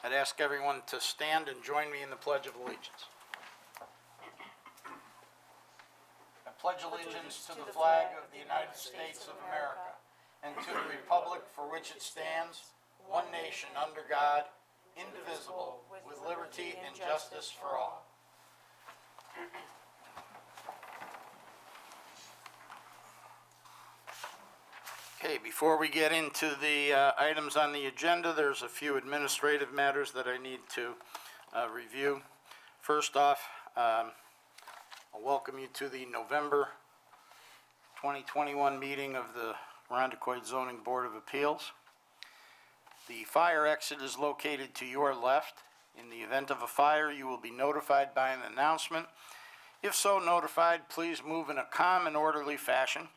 I'd ask everyone to stand and join me in the Pledge of Allegiance. I pledge allegiance to the flag of the United States of America and to the republic for which it stands, one nation under God, indivisible, with liberty and justice for all. Okay, before we get into the items on the agenda, there's a few administrative matters that I need to review. First off, I'll welcome you to the November 2021 meeting of the Irondequoit Zoning Board of Appeals. The fire exit is located to your left. In the event of a fire, you will be notified by an announcement. If so notified, please move in a calm and orderly fashion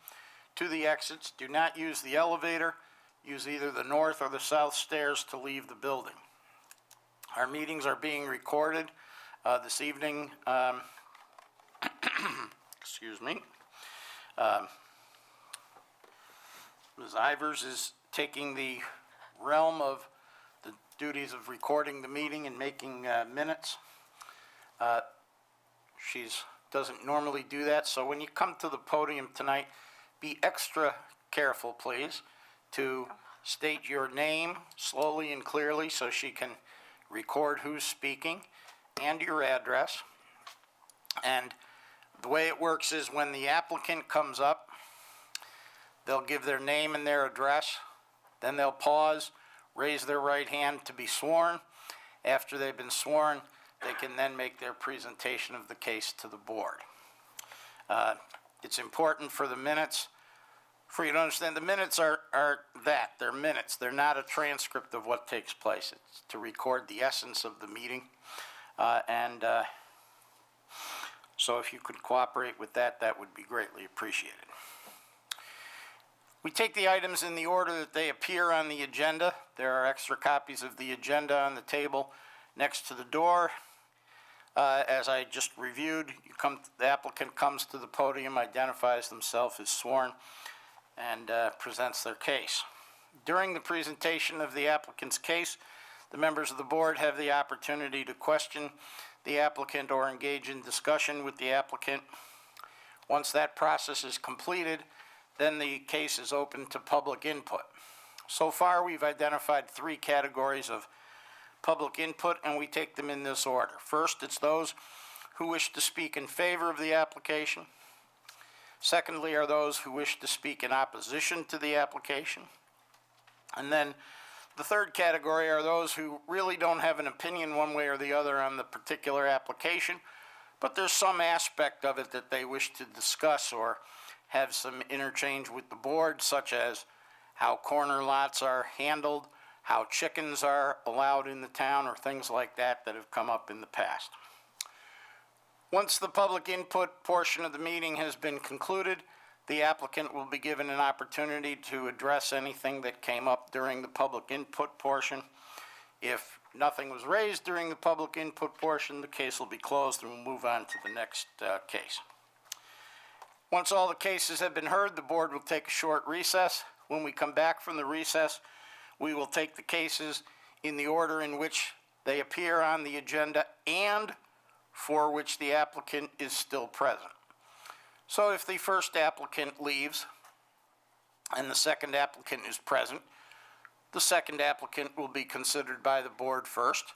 to the exits. Do not use the elevator. Use either the north or the south stairs to leave the building. Our meetings are being recorded this evening. Excuse me. Ms. Ivers is taking the realm of the duties of recording the meeting and making minutes. She doesn't normally do that, so when you come to the podium tonight, be extra careful, please, to state your name slowly and clearly so she can record who's speaking and your address. And the way it works is when the applicant comes up, they'll give their name and their address, then they'll pause, raise their right hand to be sworn. After they've been sworn, they can then make their presentation of the case to the board. It's important for the minutes, for you to understand, the minutes are that. They're minutes. They're not a transcript of what takes place. It's to record the essence of the meeting. So if you could cooperate with that, that would be greatly appreciated. We take the items in the order that they appear on the agenda. There are extra copies of the agenda on the table next to the door. As I just reviewed, the applicant comes to the podium, identifies themselves as sworn, and presents their case. During the presentation of the applicant's case, the members of the board have the opportunity to question the applicant or engage in discussion with the applicant. Once that process is completed, then the case is open to public input. So far, we've identified 3 categories of public input, and we take them in this order. First, it's those who wish to speak in favor of the application. Secondly, are those who wish to speak in opposition to the application. And then the third category are those who really don't have an opinion one way or the other on the particular application, but there's some aspect of it that they wish to discuss or have some interchange with the board, such as how corner lots are handled, how chickens are allowed in the town, or things like that that have come up in the past. Once the public input portion of the meeting has been concluded, the applicant will be given an opportunity to address anything that came up during the public input portion. If nothing was raised during the public input portion, the case will be closed and we'll move on to the next case. Once all the cases have been heard, the board will take a short recess. When we come back from the recess, we will take the cases in the order in which they appear on the agenda and for which the applicant is still present. So if the first applicant leaves and the second applicant is present, the second applicant will be considered by the board first,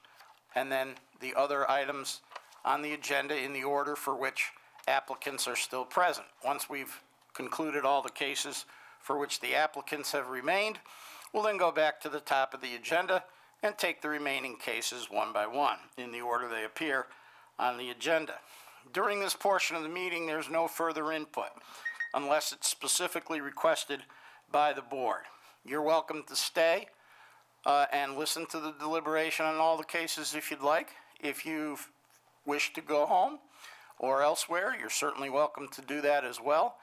and then the other items on the agenda in the order for which applicants are still present. Once we've concluded all the cases for which the applicants have remained, we'll then go back to the top of the agenda and take the remaining cases one by one in the order they appear on the agenda. During this portion of the meeting, there's no further input unless it's specifically requested by the board. You're welcome to stay and listen to the deliberation on all the cases if you'd like. If you wish to go home or elsewhere, you're certainly welcome to do that as well.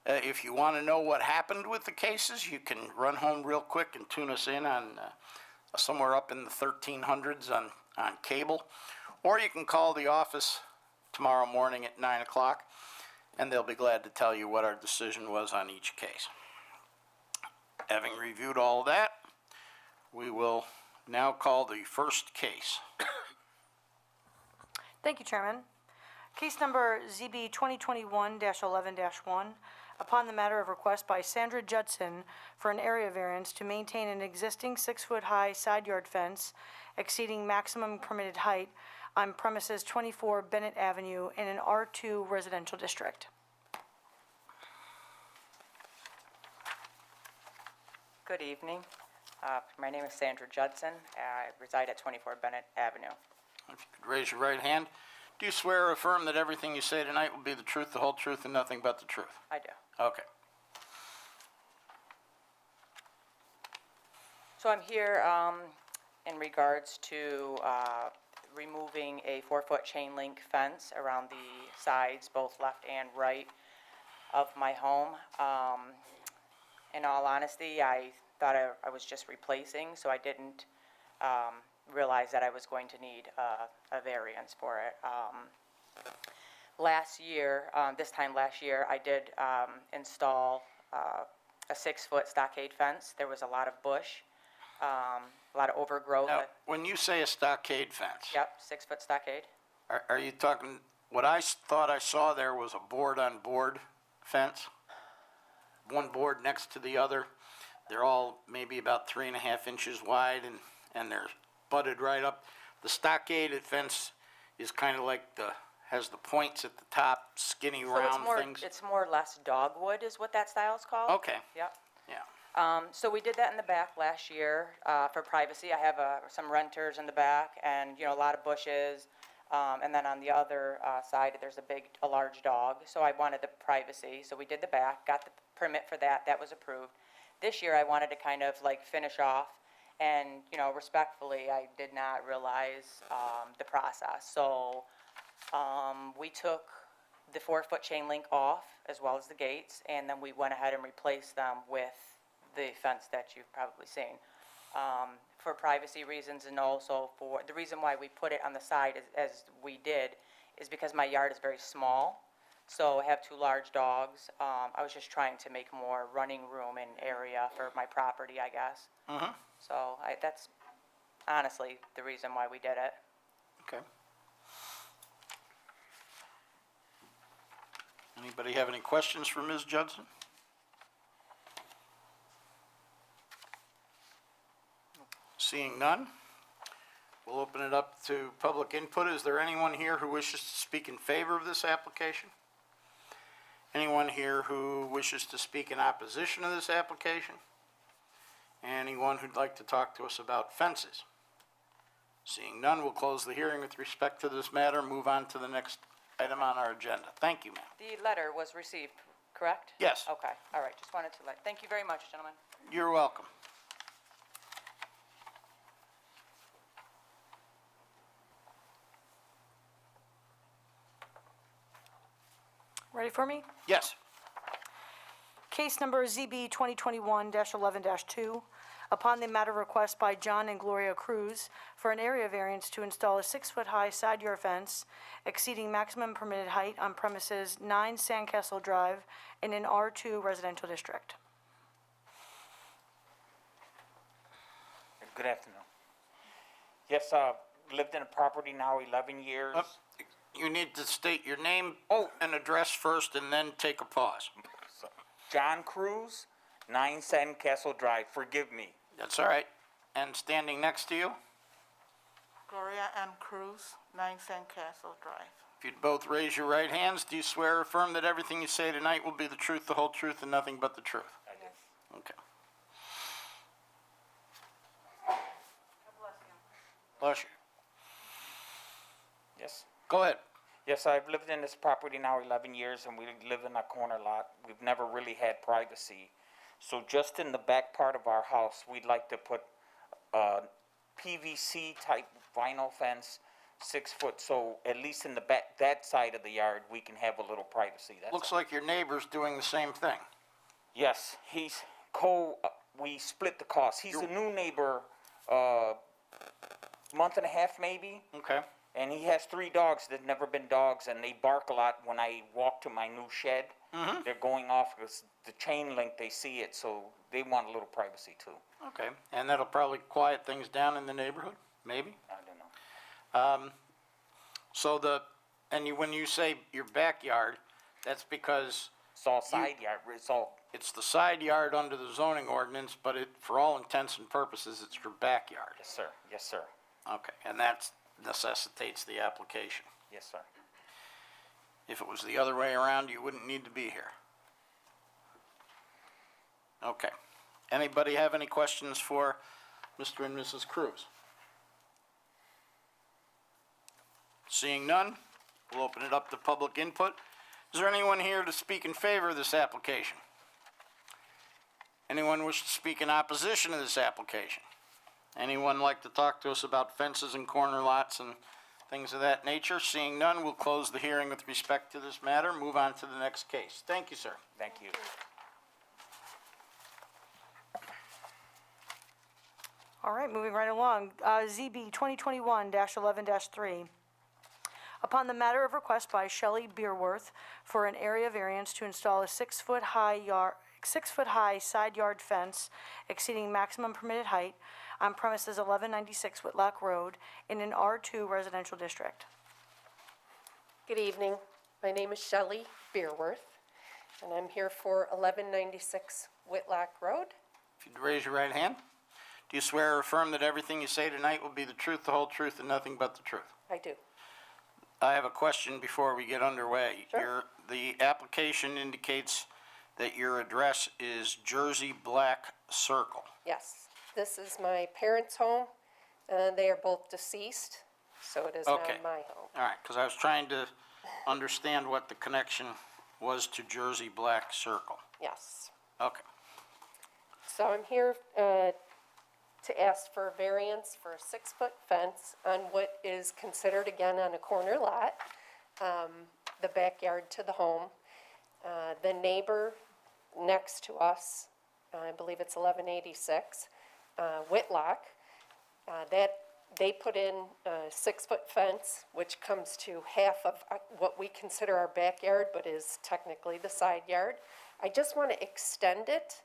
If you want to know what happened with the cases, you can run home real quick and tune us in on somewhere up in the 1300s on cable, or you can call the office tomorrow morning at 9 o'clock, and they'll be glad to tell you what our decision was on each case. Having reviewed all of that, we will Now call the first case. Thank you, Chairman. Case number ZB 2021-11-1, upon the matter of request by Sandra Judson for an area variance to maintain an existing 6-foot-high side yard fence exceeding maximum permitted height on premises 24 Bennett Avenue in an R2 residential district. Good evening. My name is Sandra Judson. I reside at 24 Bennett Avenue. If you could raise your right hand. Do you swear or affirm that everything you say tonight will be the truth, the whole truth, and nothing but the truth? I do. Okay. So I'm here in regards to removing a 4-foot chain link fence around the sides, both left and right, of my home. In all honesty, I thought I was just replacing, so I didn't realize that I was going to need a variance for it. Last year, this time last year, I did install a 6-foot stockade fence. There was a lot of bush, a lot of overgrowth. Now, when you say a stockade fence, Yep, 6-foot stockade. are you talking, what I thought I saw there was a board-on-board fence? One board next to the other. They're all maybe about 3.5 inches wide, and they're butted right up. The stockaded fence is kind of like has the points at the top, skinny So round things. it's more or less dogwood is what that style is called. Okay, Yep. yeah. So we did that in the back last year for privacy. I have some renters in the back and, a lot of bushes. And then on the other side, there's a large dog. So I wanted the privacy. So we did the back, got the permit for that. That was approved. This year I wanted to kind of like finish off. And, respectfully, I did not realize the process. So we took the 4-foot chain link off as well as the gates. And then we went ahead and replaced them with the fence that you've probably seen. For privacy reasons and also for the reason why we put it on the side as we did is because my yard is very small. So I have 2 large dogs. I was just trying to make more running room and area for my property, I guess. Uh-huh. So that's honestly the reason why we did it. Okay. Anybody have any questions for Ms. Judson? Seeing none, we'll open it up to public input. Is there anyone here who wishes to speak in favor of this application? Anyone here who wishes to speak in opposition to this application? Anyone who'd like to talk to us about fences? Seeing none, we'll close the hearing with respect to this matter, move on to the next item on our agenda. Thank you, ma'am. The letter was received, correct? Yes. Okay, all right, just wanted to thank you very much, gentlemen. You're welcome. Ready for me? Yes. Case number ZB 2021-11-2, upon the matter of request by John and Gloria Cruz for an area variance to install a 6-foot-high side yard fence exceeding maximum permitted height on premises 9 Sandcastle Drive in an R2 residential district. Good afternoon. Yes, lived in a property now 11 years. You need to state your name Oh. and address first and then take a pause. John Cruz, 9 Sandcastle Drive. Forgive me. That's all right. And standing next to you, Gloria Ann Cruz, 9 Sandcastle Drive. if you'd both raise your right hands, do you swear or affirm that everything you say tonight will be the truth, the whole truth, and nothing but the truth? Okay. Bless you. Yes. Go ahead. Yes, I've lived in this property now 11 years, and we live in a corner lot. We've never really had privacy. So just in the back part of our house, we'd like to put a PVC type vinyl fence, 6 foot, so at least in the back, that side of the yard, we can have a little privacy. That's Looks all. like your neighbor's doing the same thing. Yes, we split the cost. He's a new neighbor, month and a half maybe. Okay. And he has 3 dogs that never been dogs, and they bark a lot when I walk to my new shed. They're going off the chain link, they see it, so they want a little privacy too. Okay, and that'll probably quiet things down in the neighborhood, maybe? I don't know. So when you say your backyard, that's because It's all side yard, it's the side yard under the zoning ordinance, but for all intents and purposes, it's your backyard. yes, sir, yes, sir, Okay, and that necessitates the application. yes, sir. If it was the other way around, you wouldn't need to be here. Okay. Anybody have any questions for Mr. and Mrs. Cruz? Seeing none, we'll open it up to public input. Is there anyone here to speak in favor of this application? Anyone wish to speak in opposition to this application? Anyone like to talk to us about fences and corner lots and things of that nature? Seeing none, we'll close the hearing with respect to this matter, move on to the next case. Thank you, sir. Thank you. All right, moving right along. ZB 2021-11-3. Upon the matter of request by Shelley Beerworth for an area variance to install a 6-foot-high side yard fence exceeding maximum permitted height on premises 1196 Whitlock Road in an R2 residential district. Good evening. My name is Shelley Beerworth, and I'm here for 1196 Whitlock Road. If you'd raise your right hand. Do you swear or affirm that everything you say tonight will be the truth, the whole truth, and nothing but the truth? I do. I have a question before we get underway. Sure. The application indicates that your address is Jersey Black Circle. Yes. This is my parents' home. They are both deceased, so it is Okay. not my home. All right, because I was trying to understand what the connection was to Jersey Black Circle. Yes. Okay. So I'm here to ask for a variance for a 6-foot fence on what is considered, again, on a corner lot, the backyard to the home. The neighbor next to us, I believe it's 1186, Whitlock, that they put in a 6-foot fence, which comes to half of what we consider our backyard, but is technically the side yard. I just want to extend it.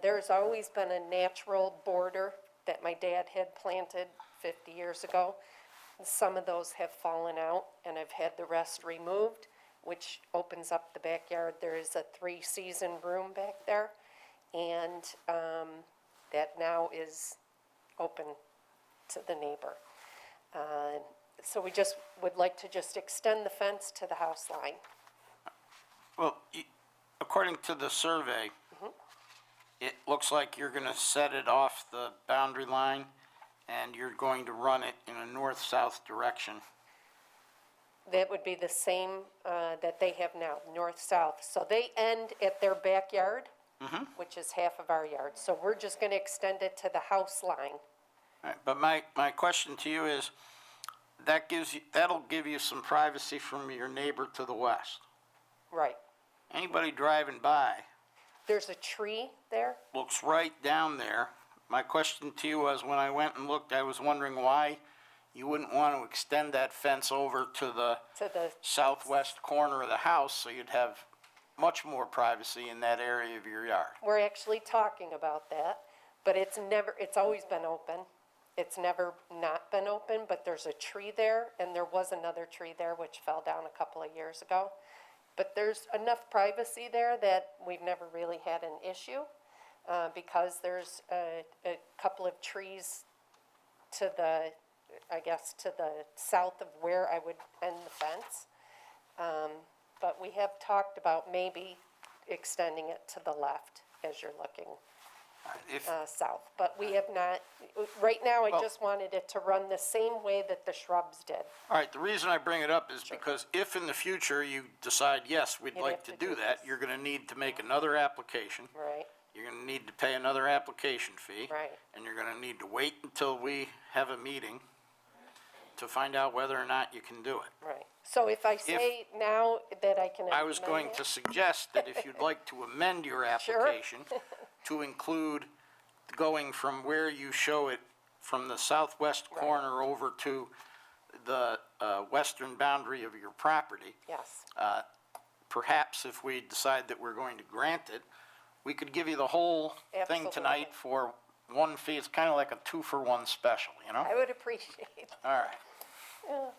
There's always been a natural border that my dad had planted 50 years ago. Some of those have fallen out, and I've had the rest removed, which opens up the backyard. There is a 3-season room back there, and that now is open to the neighbor. So we just would like to just extend the fence to the house line. Well, according to the survey, it looks like you're going to set it off the boundary line, and you're going to run it in a north-south direction. That would be the same that they have now, north-south. So they end at their backyard, which is half of our yard. So we're just going to extend it to the house line. All right, but my question to you is, that'll give you some privacy from your neighbor to the west. Right. Anybody driving by There's a tree there. looks right down there. My question to you was, when I went and looked, I was wondering why you wouldn't want to extend that fence over to the To the, southwest corner of the house, so you'd have much more privacy in that area of your yard. we're actually talking about that, but it's always been open. It's never not been open, but there's a tree there, and there was another tree there which fell down a couple of years ago. But there's enough privacy there that we've never really had an issue, because there's a couple of trees to the, I guess, to the south of where I would end the fence. But we have talked about maybe extending it to the left as you're looking If, south. But we have not, right now, I Well- just wanted it to run the same way that the shrubs did. all right, the reason I bring it up is because if in the future you decide, yes, we'd You'd like have to to do do that, this. you're gonna need to make another application. Right, You're gonna need to pay another application fee. Right. And you're gonna need to wait until we have a meeting to find out whether or not you can do it. right. So if I say now that I can I was amend going it- to suggest that if you'd like to amend your Sure. application to include going from where you show it from the southwest corner over to the western boundary of your property, Yes, perhaps if we decide that we're going to grant it, we could give you the whole thing tonight Absolutely. for one fee. It's kind of like a 2-for-1 special, you know? I would appreciate it. All right.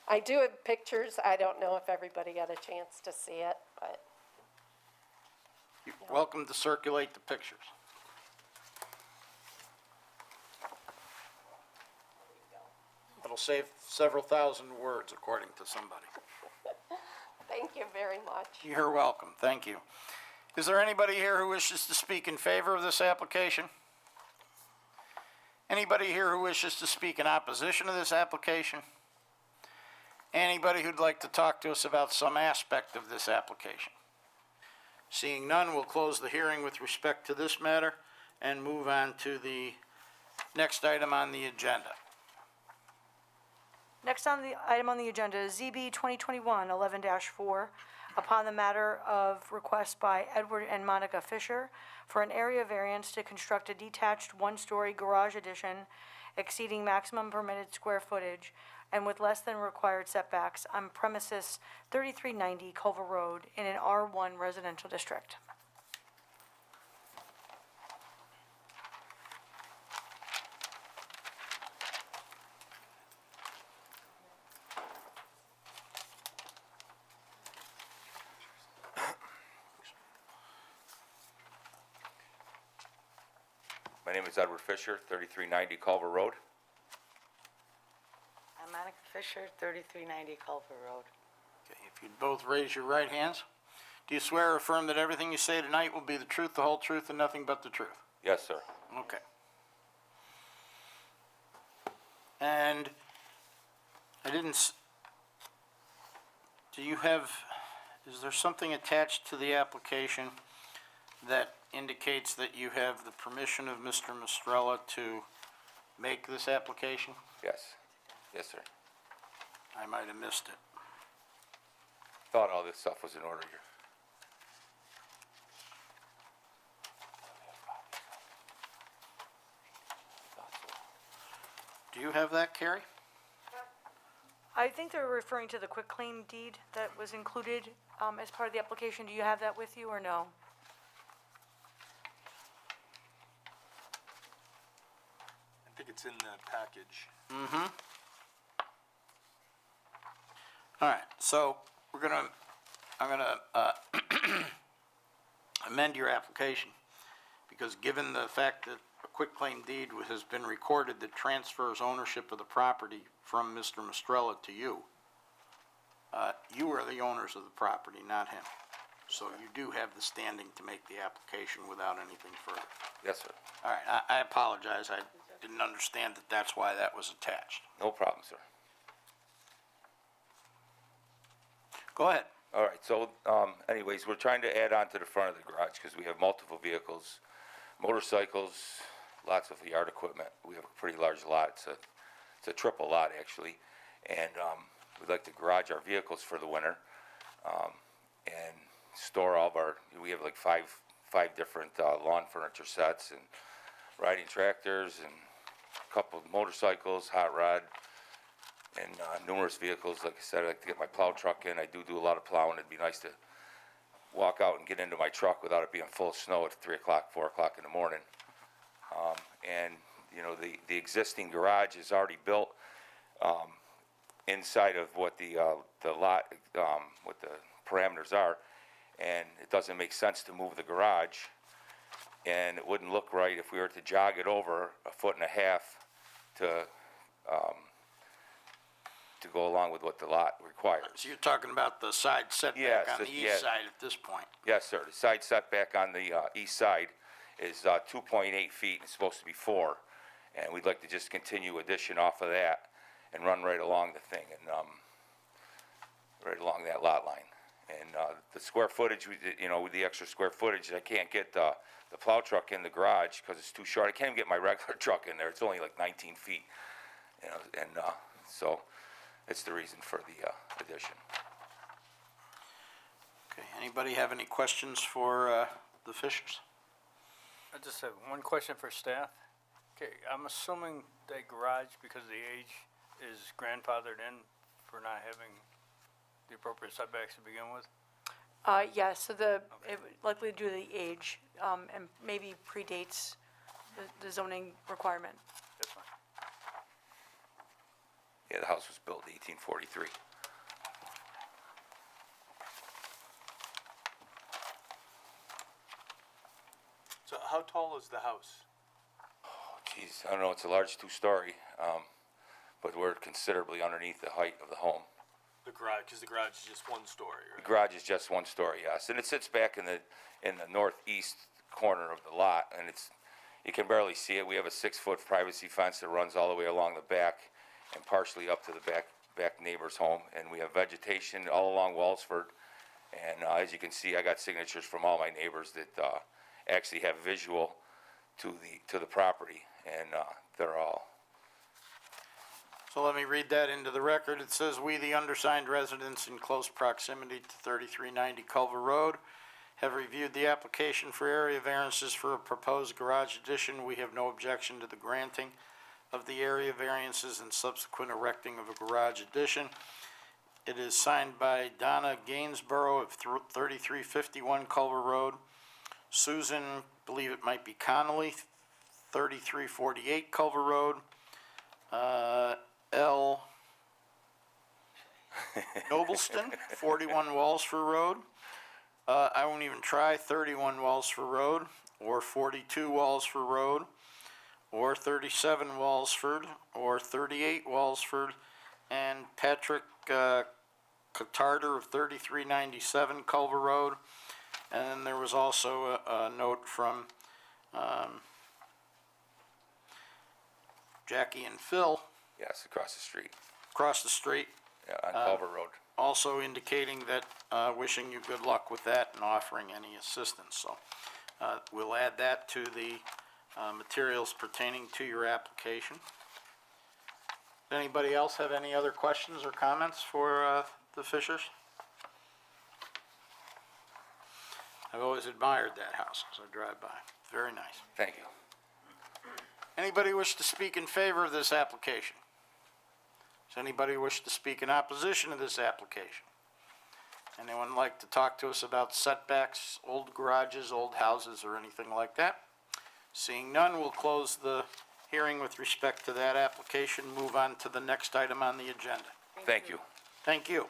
I do have pictures. I don't know if everybody got a chance to see it, but You're welcome to circulate the pictures. It'll save several thousand words, according to somebody. thank you very much. You're welcome, thank you. Is there anybody here who wishes to speak in favor of this application? Anybody here who wishes to speak in opposition to this application? Anybody who'd like to talk to us about some aspect of this application? Seeing none, we'll close the hearing with respect to this matter and move on to the next item on the agenda. Next on the item on the agenda is ZB 2021-11-4, upon the matter of request by Edward and Monica Fisher for an area variance to construct a detached one-story garage addition exceeding maximum permitted square footage and with less than required setbacks on premises 3390 Culver Road in an R1 residential district. My name is Edward Fisher, 3390 Culver Road. I'm Monica Fisher, 3390 Culver Road. Okay, if you'd both raise your right hands. Do you swear or affirm that everything you say tonight will be the truth, the whole truth, and nothing but the truth? Yes, sir. Okay. And I didn't, do you have, is there something attached to the application that indicates that you have the permission of Mr. Mistrella to make this application? Yes. Yes, sir. I might have missed it. Thought all this stuff was in order here. Do you have that, Carrie? I think they're referring to the quitclaim deed that was included as part of the application. Do you have that with you or no? I think it's in the package. All right, so I'm gonna amend your application, because given the fact that a quitclaim deed has been recorded that transfers ownership of the property from Mr. Mistrella to you, you are the owners of the property, not him. So you do have the standing to make the application without anything further. Yes, sir. All right, I apologize, I didn't understand that that's why that was attached. No problem, sir. Go ahead. All right, so anyways, we're trying to add on to the front of the garage because we have multiple vehicles, motorcycles, lots of yard equipment. We have a pretty large lot. It's a triple lot, actually. And we'd like to garage our vehicles for the winter and store all of our, we have like five different lawn furniture sets and riding tractors and a couple of motorcycles, hot rod, and numerous vehicles. Like I said, I like to get my plow truck in. I do a lot of plowing. It'd be nice to walk out and get into my truck without it being full of snow at 3 o'clock, 4 o'clock in the morning. And, you know, the existing garage is already built inside of what the lot, what the parameters are. And it doesn't make sense to move the garage. And it wouldn't look right if we were to jog it over 1.5 feet to go along with what the lot requires. So you're talking about the side setback Yes, on the yeah. east side at this point? Yes, sir. The side setback on the east side is 2.8 feet. It's supposed to be 4. And we'd like to just continue addition off of that and run right along the thing and right along that lot line. And the square footage, you know, with the extra square footage, I can't get the plow truck in the garage because it's too short. I can't even get my regular truck in there. It's only like 19 feet. You know, and so it's the reason for the addition. Okay, anybody have any questions for the Fishers? I just have one question for staff. Okay, I'm assuming that garage, because the age, is grandfathered in for not having the appropriate setbacks to begin with? Yes, so it would likely due to the age, and maybe predates the zoning requirement. That's fine. Yeah, the house was built in 1843. So how tall is the house? Geez, I don't know, it's a large two-story, but we're considerably underneath the height of the home. The garage, because the garage is just one story, The right? garage is just one story, yes, and it sits back in the northeast corner of the lot, and you can barely see it. We have a 6-foot privacy fence that runs all the way along the back and partially up to the back neighbor's home, and we have vegetation all along Wellsford. And, as you can see, I got signatures from all my neighbors that, actually have visual to the property, and, they're all, So let me read that into the record. It says, "We, the undersigned residents in close proximity to 3390 Culver Road, have reviewed the application for area variances for a proposed garage addition. We have no objection to the granting of the area variances and subsequent erecting of a garage addition. It is signed by Donna Gainsborough of 3351 Culver Road, Susan, believe it might be Connolly, 3348 Culver Road, L. Nobleston, 41 Wallsford Road. I won't even try 31 Wallsford Road, or 42 Wallsford Road, or 37 Wallsford, or 38 Wallsford, and Patrick Catarder of 3397 Culver Road. And then there was also a note from Jackie and Phil yes, across the street, across the street, yeah, on Culver Road. also indicating that, wishing you good luck with that and offering any assistance. So we'll add that to the materials pertaining to your application. Does anybody else have any other questions or comments for the Fishers? I've always admired that house as I drive by. Very nice. Thank you. Anybody wish to speak in favor of this application? Does anybody wish to speak in opposition to this application? Anyone like to talk to us about setbacks, old garages, old houses, or anything like that? Seeing none, we'll close the hearing with respect to that application, move on to the next item on the agenda. Thank you. Thank you.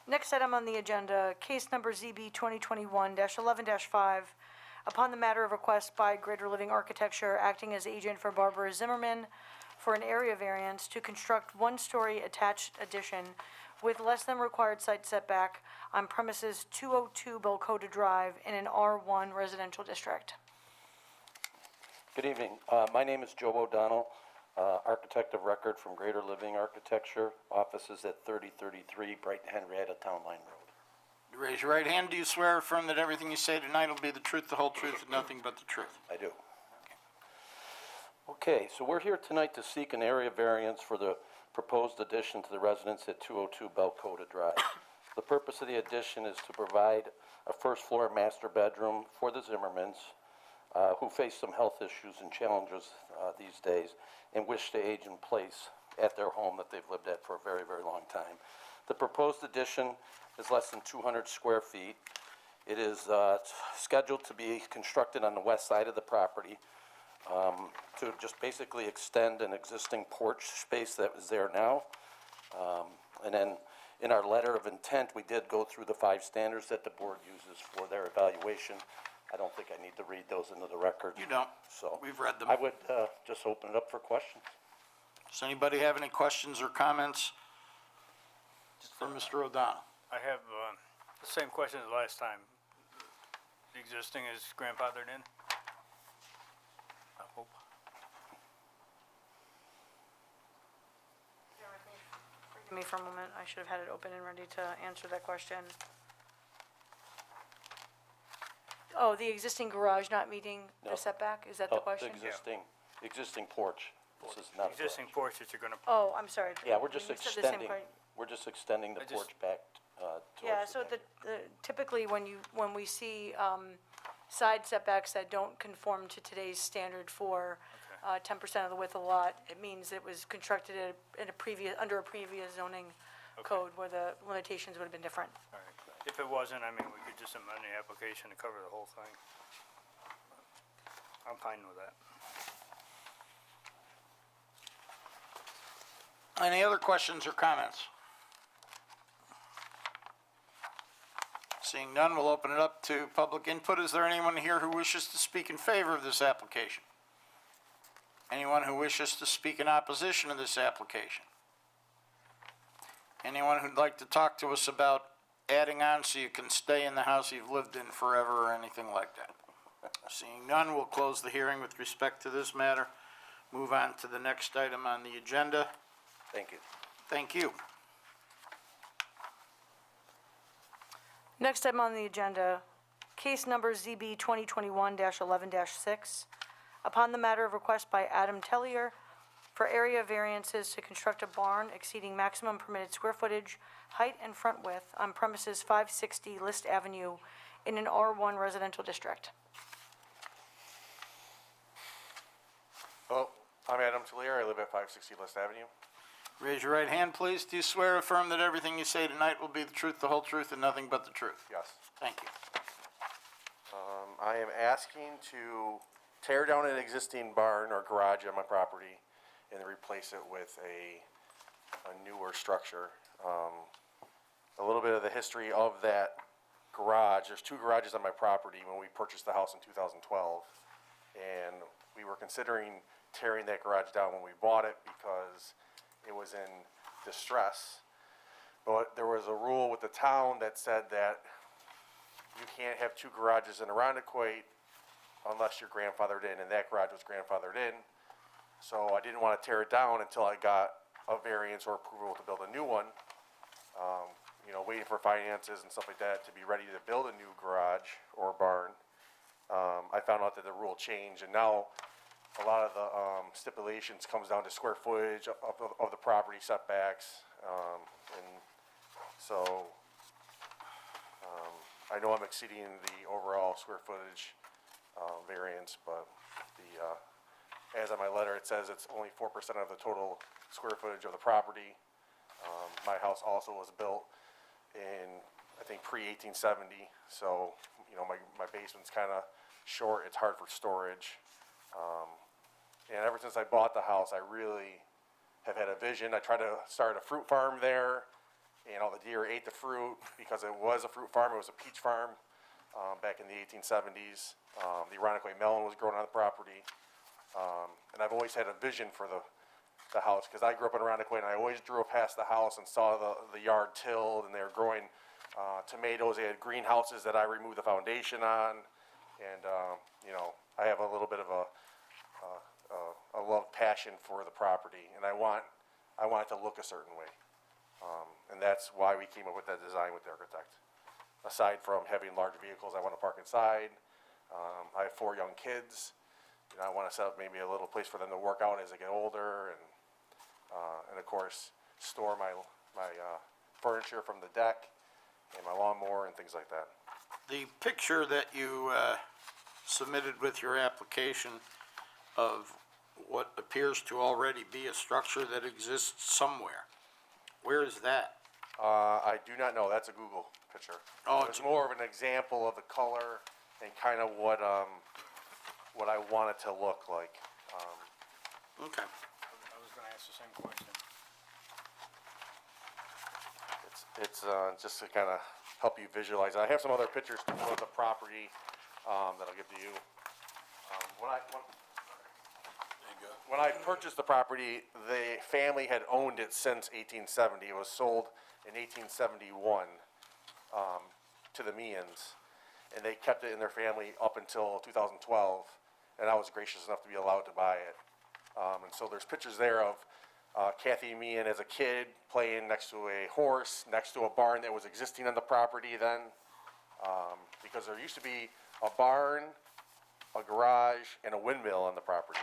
Next item on the agenda, case number ZB 2021-11-5, upon the matter of request by Greater Living Architecture acting as agent for Barbara Zimmerman for an area variance to construct one-story attached addition with less than required site setback on premises 202 Belcota Drive in an R1 residential district. Good evening. My name is Joe O'Donnell, architect of record from Greater Living Architecture, offices at 3033 Brighton Henrietta Town Line Road. You raise your right hand. Do you swear or affirm that everything you say tonight will be the truth, the whole truth, and nothing but the truth? I do. Okay, so we're here tonight to seek an area variance for the proposed addition to the residence at 202 Belcota Drive. The purpose of the addition is to provide a first-floor master bedroom for the Zimmermans, who face some health issues and challenges these days and wish to age in place at their home that they've lived at for a very, very long time. The proposed addition is less than 200 square feet. It is scheduled to be constructed on the west side of the property to just basically extend an existing porch space that is there now. And then in our letter of intent, we did go through the 5 standards that the board uses for their evaluation. I don't think I need to read those into the record. You don't. So We've read them. I would just open it up for questions. Does anybody have any questions or comments for Mr. O'Donnell? I have the same question as last time. The existing is grandfathered in? I hope. Forgive me for a moment, I should have had it open and ready to answer that question. Oh, the existing garage not meeting No. the setback, is that the question? The existing porch. This is not a Existing garage. porch that you're gonna, Oh, I'm sorry. Yeah, we're just You said the same extending, que- we're just extending the I just- porch back towards Yeah, the so back. typically when we see, side setbacks that don't conform to today's standard for, 10% of the width of the lot, it means it was constructed in a previous, under a previous zoning code where the limitations would have been different. All right. If it wasn't, I mean, we could just amend the application to cover the whole thing. I'm fine with that. Any other questions or comments? Seeing none, we'll open it up to public input. Is there anyone here who wishes to speak in favor of this application? Anyone who wishes to speak in opposition to this application? Anyone who'd like to talk to us about adding on so you can stay in the house you've lived in forever or anything like that? Seeing none, we'll close the hearing with respect to this matter. Move on to the next item on the agenda. Thank you. Thank you. Next item on the agenda, case number ZB 2021-11-6. Upon the matter of request by Adam Tellier for area variances to construct a barn exceeding maximum permitted square footage, height, and front width on premises 560 List Avenue in an R1 residential district. Hello, I'm Adam Talier. I live at 560 List Avenue. Raise your right hand, please. Do you swear or affirm that everything you say tonight will be the truth, the whole truth, and nothing but the truth? Yes. Thank you. I am asking to tear down an existing barn or garage on my property and replace it with a newer structure. A little bit of the history of that garage. There's two garages on my property when we purchased the house in 2012. And we were considering tearing that garage down when we bought it because it was in distress. But there was a rule with the town that said that you can't have two garages in Arundequoit unless you're grandfathered in, and that garage was grandfathered in. So I didn't want to tear it down until I got a variance or approval to build a new one. You know, waiting for finances and stuff like that to be ready to build a new garage or barn. I found out that the rule changed, and now a lot of the stipulations comes down to square footage of the property setbacks. And so I know I'm exceeding the overall square footage variance, but as on my letter, it says it's only 4% of the total square footage of the property. My house also was built in, I think, pre-1870, so, you know, my basement's kind of short, it's hard for storage. And ever since I bought the house, I really have had a vision. I tried to start a fruit farm there, and all the deer ate the fruit because it was a fruit farm, it was a peach farm back in the 1870s. The Arundequoit melon was grown on the property. And I've always had a vision for the house, because I grew up in Arundequoit, and I always drove past the house and saw the yard tilled, and they were growing tomatoes. They had greenhouses that I removed the foundation on, and you know, I have a little bit of a love passion for the property, and I want it to look a certain way, and that's why we came up with that design with the architect. Aside from having large vehicles, I want to park inside. I have 4 young kids. You know, I want to set up maybe a little place for them to work out as they get older, and of course, store my furniture from the deck and my lawnmower and things like that. The picture that you submitted with your application of what appears to already be a structure that exists somewhere, where is that? I do not know. That's a Google picture. Oh, It's more of an example of the color and kind of what I want it to look like. Okay. I was gonna ask the same question. It's just to kind of help you visualize. I have some other pictures of the property that I'll give to you. When I purchased the property, the family had owned it since 1870. It was sold in 1871 to the Meehan's, and they kept it in their family up until 2012, and I was gracious enough to be allowed to buy it. And so there's pictures there of Kathy Meehan as a kid playing next to a horse, next to a barn that was existing on the property then, because there used to be a barn, a garage, and a windmill on the property.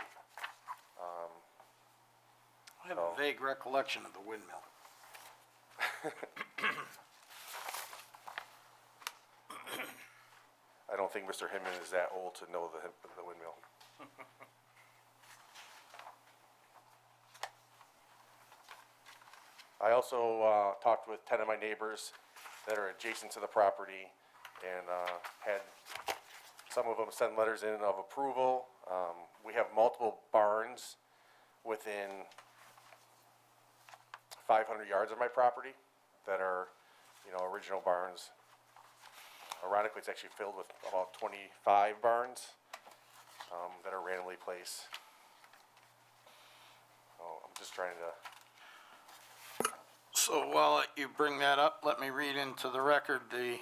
I have a vague recollection of the windmill. I don't think Mr. Hinman is that old to know the windmill. I also talked with 10 of my neighbors that are adjacent to the property and had some of them send letters in of approval. We have multiple barns within 500 yards of my property that are, original barns. Ironically, it's actually filled with about 25 barns that are randomly placed. I'm just trying to. So while you bring that up, let me read into the record the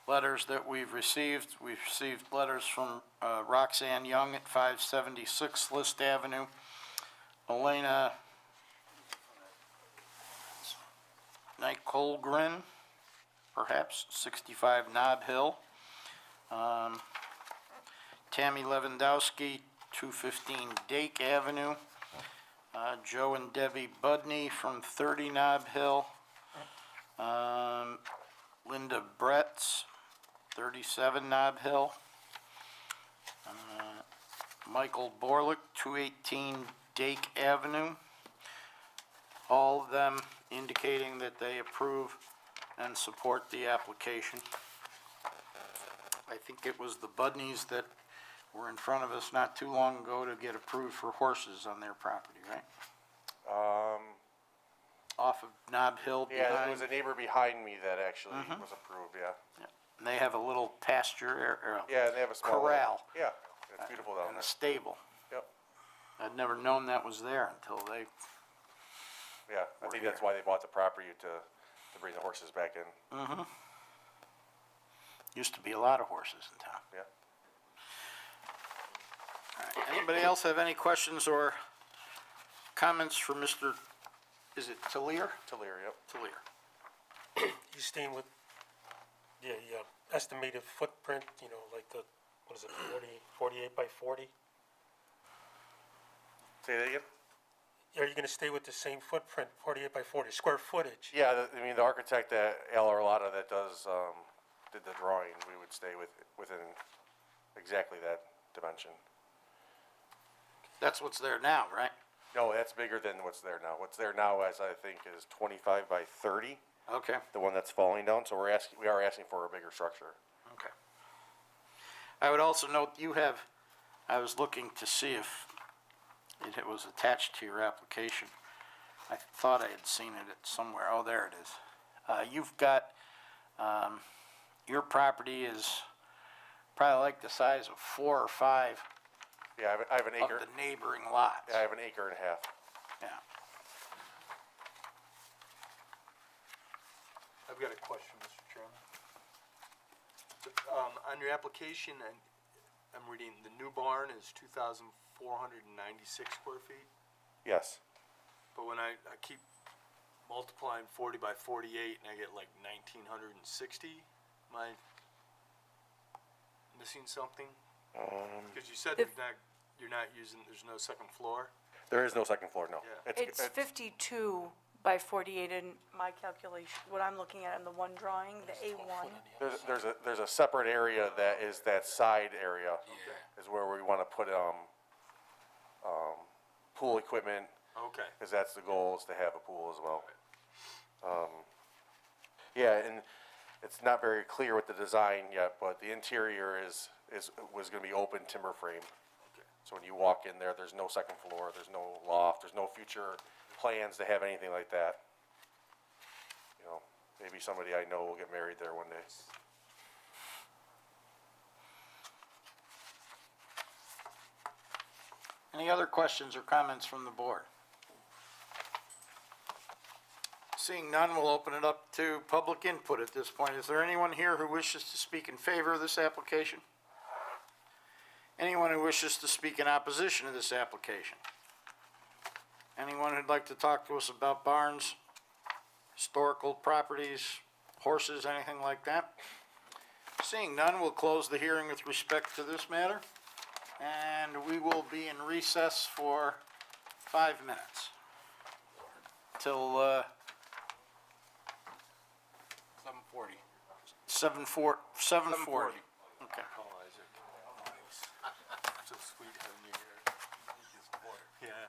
letters that we've received. We've received letters from Roxanne Young at 576 List Avenue, Elena Nicolgren, perhaps, 65 Nob Hill, Tammy Lewandowski, 215 Dake Avenue, Joe and Debbie Budney from 30 Nob Hill, Linda Bretz, 37 Nob Hill, Michael Borlick, 218 Dake Avenue, all of them indicating that they approve and support the application. I think it was the Budneys that were in front of us not too long ago to get approved for horses on their property, right? Off of Nob Hill behind. Yeah, it was a neighbor behind me that actually was approved, yeah. And they have a little pasture or Yeah, they have a small. corral Yeah, it's beautiful down and there. a stable. Yep, I'd never known that was there until they, yeah, I think that's why they bought the property to bring the horses back in, used to be a lot of horses in town. yeah. All right. Anybody else have any questions or comments for Mr., is it Talier? Talir, yep. Talier. You staying with the estimated footprint, like the, 48 by 40? Say that again? Are you gonna stay with the same footprint, 48 by 40, square footage? Yeah, the architect at Al Arlotta that did the drawing, we would stay within exactly that dimension. That's what's there now, right? No, that's bigger than what's there now. What's there now, as I think, is 25 by 30, Okay, the one that's falling down, so we are asking for a bigger structure. okay. I would also note I was looking to see if it was attached to your application. I thought I had seen it somewhere. Oh, there it is. You've got, your property is probably like the size of 4 or 5 Yeah, I have an of acre. the neighboring lots. Yeah, I have an acre and a half. Yeah. I've got a question, Mr. Chairman. So, on your application, and I'm reading, the new barn is 2,496 square feet, Yes. but when I keep multiplying 40 by 48 and I get like 1,960, am I missing something? Because you said you're not using, there's no second floor? There is no second floor, no. Yeah. It's 52 by 48 in my calculation, what I'm looking at in the one drawing, the A1. There's a separate area that is that side area, is where we want to put pool equipment, Okay. because that's the goal, is to have a pool as well. Yeah, and it's not very clear with the design yet, but the interior was going to be open timber frame. So when you walk in there, there's no second floor, there's no loft, there's no future plans to have anything like that. Maybe somebody I know will get married there one day. Any other questions or comments from the board? Seeing none, we'll open it up to public input at this point. Is there anyone here who wishes to speak in favor of this application? Anyone who wishes to speak in opposition to this application? Anyone who'd like to talk to us about barns, historical properties, horses, anything like that? Seeing none, we'll close the hearing with respect to this matter, and we will be in recess for 5 minutes till 7:40. Okay. So sweet having you here. Yeah.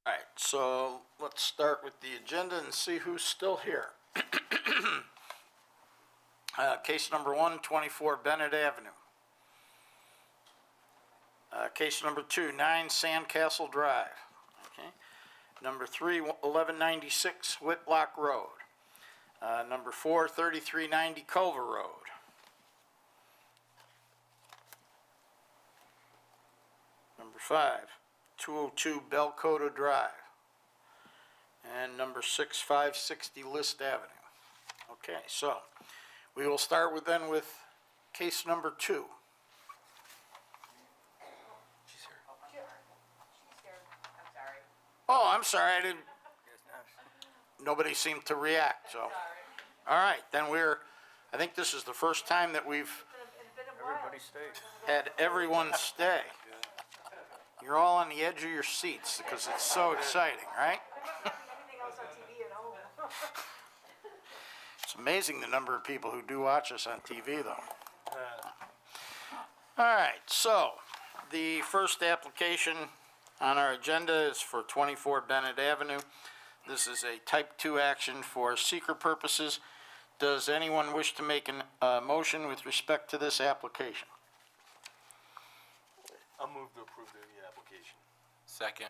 All right, so let's start with the agenda and see who's still here. Case number 1, 24 Bennett Avenue. Case number 2, 9 Sandcastle Drive. Okay. Number 3, 1196 Whitlock Road. Number 4, 3390 Culver Road. Number 5, 202 Belcota Drive. And number 6, 560 List Avenue. Okay, so we will start with case number 2. Oh, I'm sorry, I didn't, nobody seemed to react, so. All right, then I think this is the first time that we've Everybody stayed. had everyone stay. You're all on the edge of your seats because it's so exciting, right? It's amazing the number of people who do watch us on TV, though. All right, so the first application on our agenda is for 24 Bennett Avenue. This is a type 2 action for seeker purposes. Does anyone wish to make a motion with respect to this application? I'll move to approve the application. Second.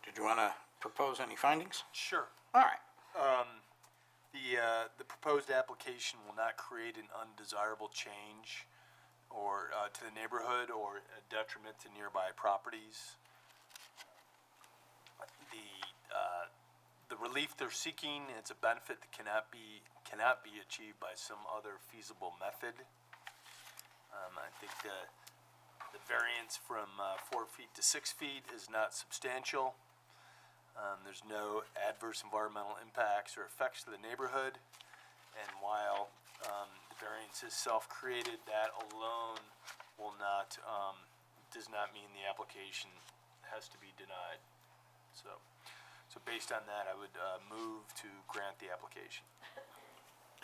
Did you want to propose any findings? Sure. All right. The proposed application will not create an undesirable change or to the neighborhood or a detriment to nearby properties. The relief they're seeking, it's a benefit that cannot be achieved by some other feasible method. I think the variance from 4 feet to 6 feet is not substantial. There's no adverse environmental impacts or effects to the neighborhood. And while the variance is self-created, that alone does not mean the application has to be denied. So based on that, I would move to grant the application.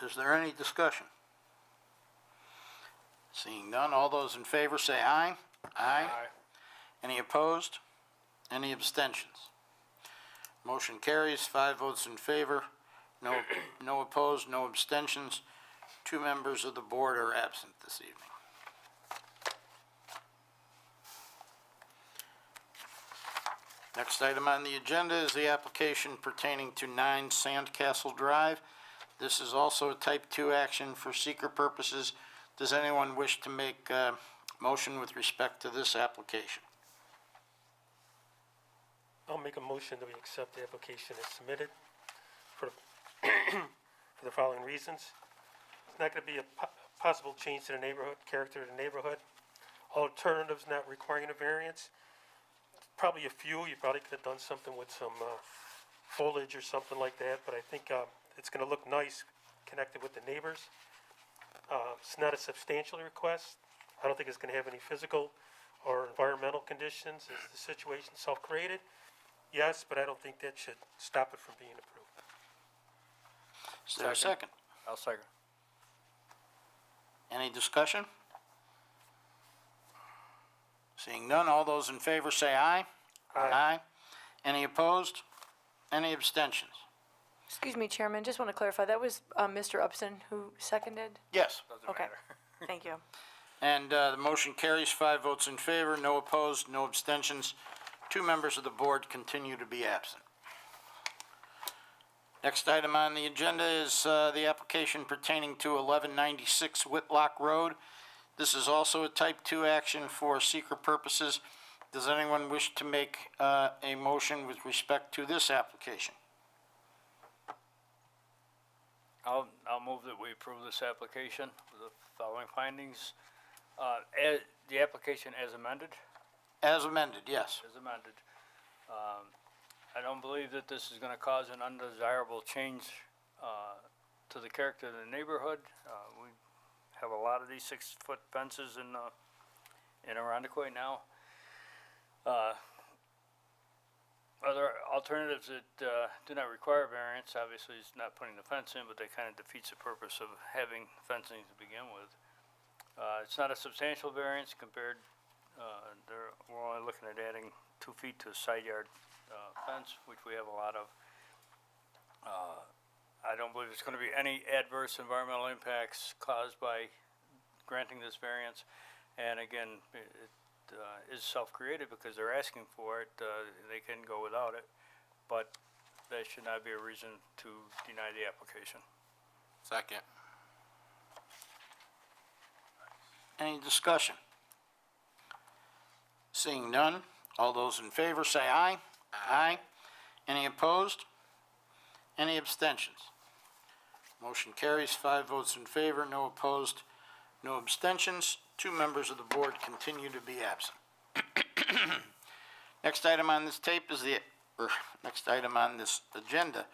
Is there any discussion? Seeing none, all those in favor say aye. Aye. Any opposed? Any abstentions? Motion carries, 5 votes in favor, no opposed, no abstentions. 2 members of the board are absent this evening. Next item on the agenda is the application pertaining to 9 Sandcastle Drive. This is also a type 2 action for seeker purposes. Does anyone wish to make a motion with respect to this application? I'll make a motion that we accept the application as submitted for for the following reasons. It's not gonna be a possible change to the neighborhood, character of the neighborhood. Alternatives not requiring a variance. Probably a few, you probably could have done something with some, foliage or something like that, but I think, it's gonna look nice connected with the neighbors. It's not a substantial request. I don't think it's gonna have any physical or environmental conditions. Is the situation self-created? Yes, but I don't think that should stop it from being approved. Is there a second? I'll second. Any discussion? Seeing none, all those in favor say aye. Aye. Any opposed? Any abstentions? Excuse me, Chairman, just want to clarify, that was Mr. Upson who seconded? Yes. Okay, thank you. And the motion carries, 5 votes in favor, no opposed, no abstentions. 2 members of the board continue to be absent. Next item on the agenda is the application pertaining to 1196 Whitlock Road. This is also a type 2 action for seeker purposes. Does anyone wish to make a motion with respect to this application? I'll move that we approve this application with the following findings. The application as amended? As amended, yes. As amended. I don't believe that this is gonna cause an undesirable change, to the character of the neighborhood. We have a lot of these 6-foot fences in Arundecoy now. Other alternatives that, do not require variance, obviously it's not putting the fence in, but that kind of defeats the purpose of having fencing to begin with. It's not a substantial variance compared, we're only looking at adding 2 feet to a side yard, fence, which we have a lot of. I don't believe there's gonna be any adverse environmental impacts caused by granting this variance. And again, it is self-created because they're asking for it, they can go without it, but that should not be a reason to deny the application. Second. Any discussion? Seeing none, all those in favor say aye. Aye. Any opposed? Any abstentions? Motion carries, 5 votes in favor, no opposed, no abstentions. 2 members of the board continue to be absent. Next item on this next item on this agenda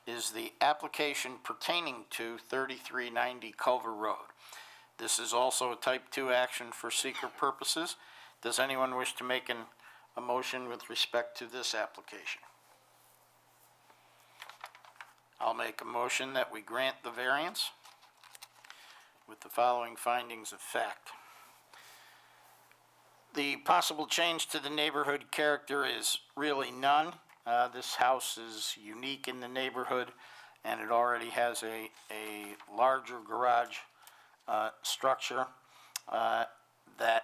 is the application pertaining to 3390 Culver Road. This is also a type 2 action for seeker purposes. Does anyone wish to make a motion with respect to this application? I'll make a motion that we grant the variance with the following findings of fact. The possible change to the neighborhood character is really none. This house is unique in the neighborhood, and it already has a larger garage structure that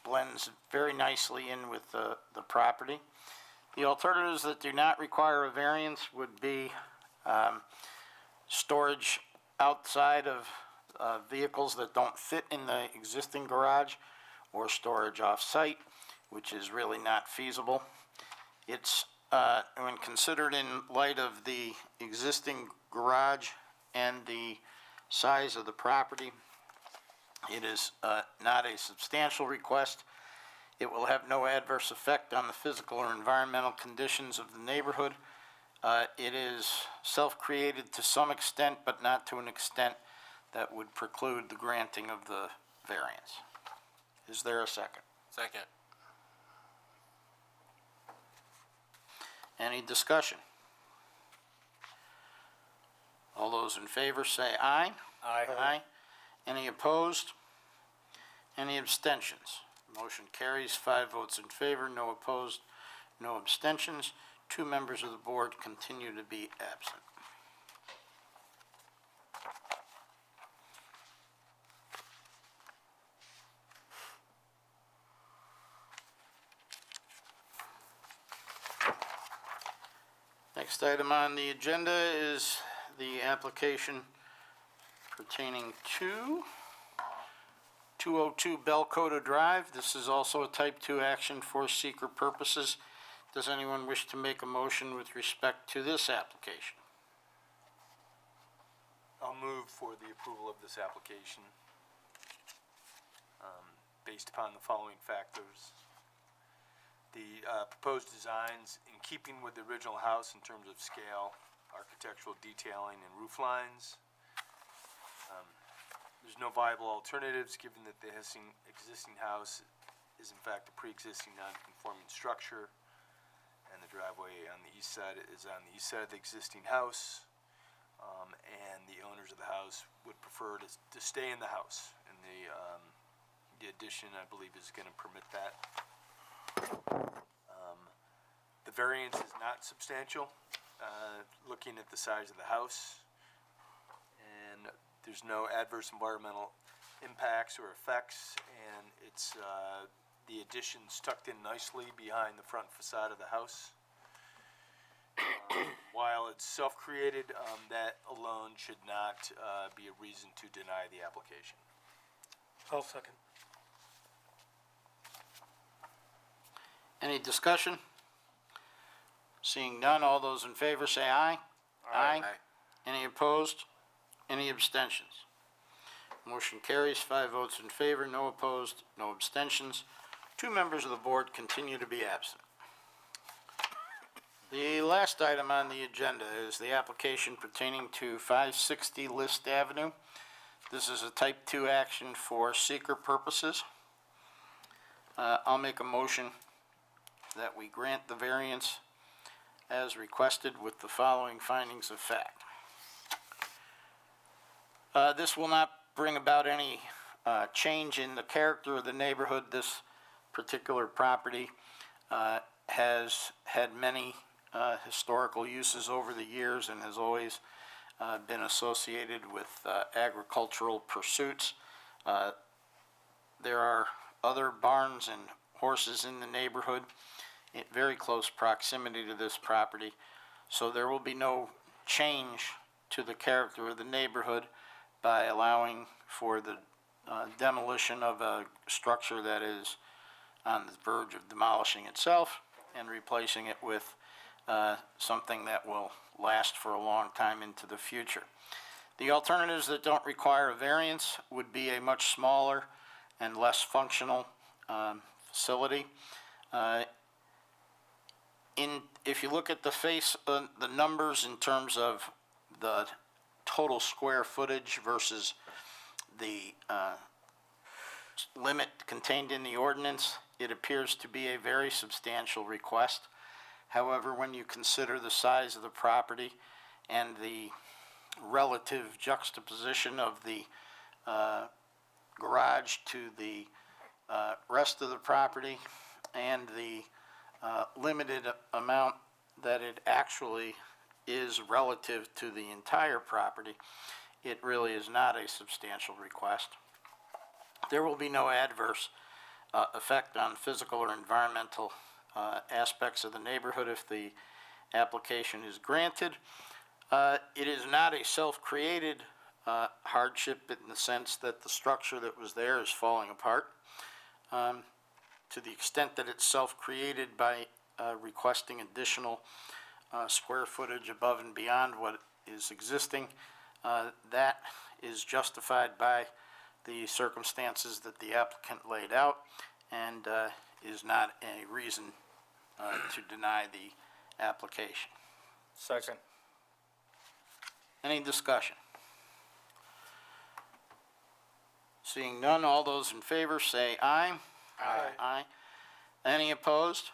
blends very nicely in with the property. The alternatives that do not require a variance would be storage outside of vehicles that don't fit in the existing garage, or storage off-site, which is really not feasible. It's, when considered in light of the existing garage and the size of the property, it is not a substantial request. It will have no adverse effect on the physical or environmental conditions of the neighborhood. It is self-created to some extent, but not to an extent that would preclude the granting of the variance. Is there a second? Second. Any discussion? All those in favor say aye. Aye. Aye. Any opposed? Any abstentions? Motion carries, 5 votes in favor, no opposed, no abstentions. 2 members of the board continue to be absent. Next item on the agenda is the application pertaining to 202 Belcoda Drive. This is also a type 2 action for seeker purposes. Does anyone wish to make a motion with respect to this application? I'll move for the approval of this application, based upon the following factors. The proposed designs in keeping with the original house in terms of scale, architectural detailing, and roof lines. There's no viable alternatives given that the existing house is in fact a pre-existing non-conforming structure, and the driveway on the east side is on the east side of the existing house, and the owners of the house would prefer to stay in the house, and the addition, I believe, is going to permit that. The variance is not substantial, looking at the size of the house, and there's no adverse environmental impacts or effects, and it's, the addition's tucked in nicely behind the front facade of the house. While it's self-created, that alone should not be a reason to deny the application. I'll second. Any discussion? Seeing none, all those in favor say aye. Aye. Any opposed? Any abstentions? Motion carries, 5 votes in favor, no opposed, no abstentions. 2 members of the board continue to be absent. The last item on the agenda is the application pertaining to 560 List Avenue. This is a type 2 action for seeker purposes. I'll make a motion that we grant the variance as requested with the following findings of fact. This will not bring about any change in the character of the neighborhood. This particular property has had many historical uses over the years and has always been associated with agricultural pursuits. There are other barns and horses in the neighborhood in very close proximity to this property, so there will be no change to the character of the neighborhood by allowing for the demolition of a structure that is on the verge of demolishing itself and replacing it with something that will last for a long time into the future. The alternatives that don't require a variance would be a much smaller and less functional facility. If you look at the the numbers in terms of the total square footage versus the limit contained in the ordinance, it appears to be a very substantial request. However, when you consider the size of the property and the relative juxtaposition of the garage to the rest of the property and the limited amount that it actually is relative to the entire property, it really is not a substantial request. There will be no adverse effect on physical or environmental aspects of the neighborhood if the application is granted. It is not a self-created hardship in the sense that the structure that was there is falling apart. To the extent that it's self-created by requesting additional square footage above and beyond what is existing, that is justified by the circumstances that the applicant laid out and is not a reason to deny the application. Second. Any discussion? Seeing none, all those in favor say aye. Aye. Aye. Any opposed?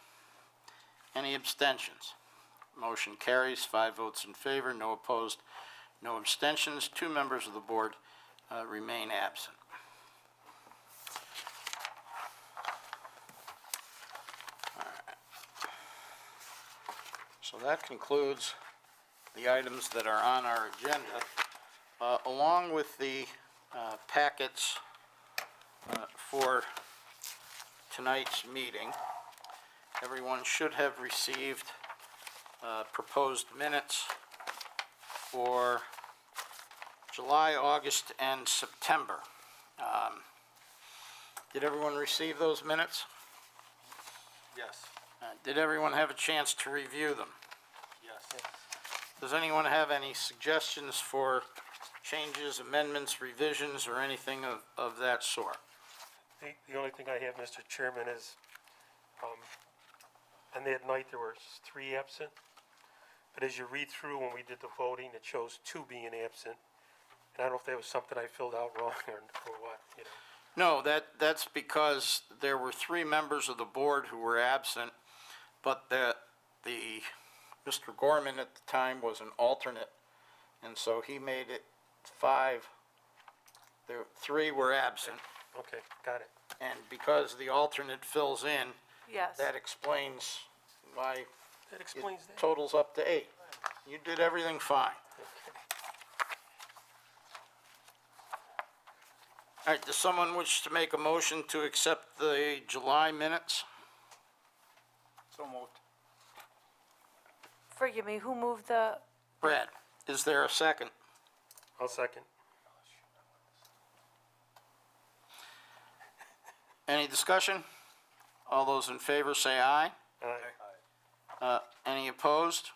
Any abstentions? Motion carries, 5 votes in favor, no opposed, no abstentions. 2 members of the board remain absent. All right. So that concludes the items that are on our agenda, along with the packets for tonight's meeting. Everyone should have received proposed minutes for July, August, and September. Did everyone receive those minutes? Yes. Did everyone have a chance to review them? Yes. Does anyone have any suggestions for changes, amendments, revisions, or anything of that sort? The only thing I have, Mr. Chairman, is, on that night, there were 3 absent. But as you read through, when we did the voting, it shows 2 being absent. And I don't know if that was something I filled out wrong or what, you know. No, that's because there were 3 members of the board who were absent, but the Mr. Gorman at the time was an alternate, and so he made it 5. There, 3 were absent, Okay, got it. and because the alternate fills in, Yes. that explains why That it explains that. totals up to 8. You did everything fine. All right, does someone wish to make a motion to accept the July minutes? So moved. Forgive me, who moved the, Brad, is there a second? I'll second. Any discussion? All those in favor say aye. Aye. Any opposed?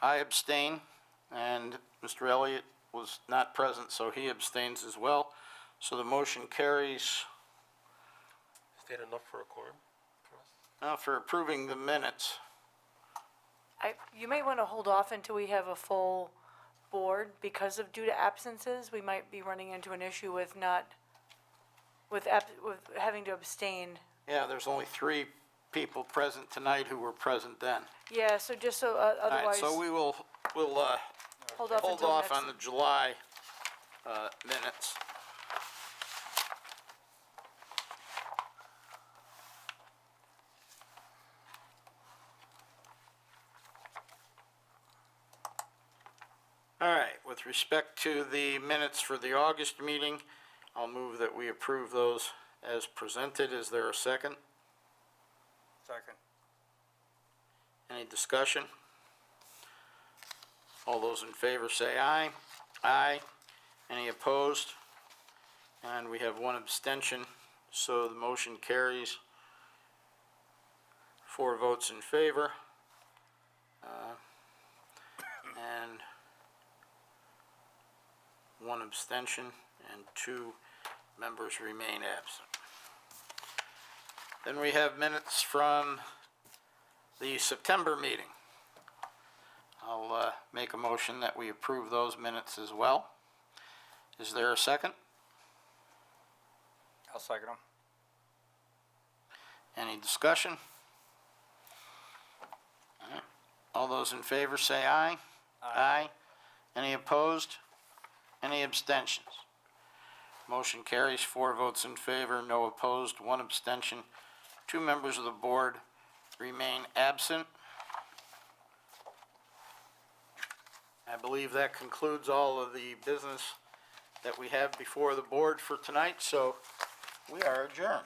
I abstain, and Mr. Elliott was not present, so he abstains as well. So the motion carries. Is that enough for a quorum for us? Now, for approving the minutes, you might want to hold off until we have a full board, because of due to absences, we might be running into an issue with having to abstain. yeah, there's only 3 people present tonight who were present then. Yeah, so just so, All right, otherwise, so we'll hold off hold until off next. on the July minutes. All right, with respect to the minutes for the August meeting, I'll move that we approve those as presented. Is there a second? Second. Any discussion? All those in favor say aye. Aye. Any opposed? And we have one abstention, so the motion carries. 4 votes in favor. And 1 abstention, and 2 members remain absent. Then we have minutes from the September meeting. I'll make a motion that we approve those minutes as well. Is there a second? I'll second them. Any discussion? All right. All those in favor say aye. Aye. Any opposed? Any abstentions? Motion carries, 4 votes in favor, no opposed, 1 abstention. 2 members of the board remain absent. I believe that concludes all of the business that we have before the board for tonight, so we are adjourned.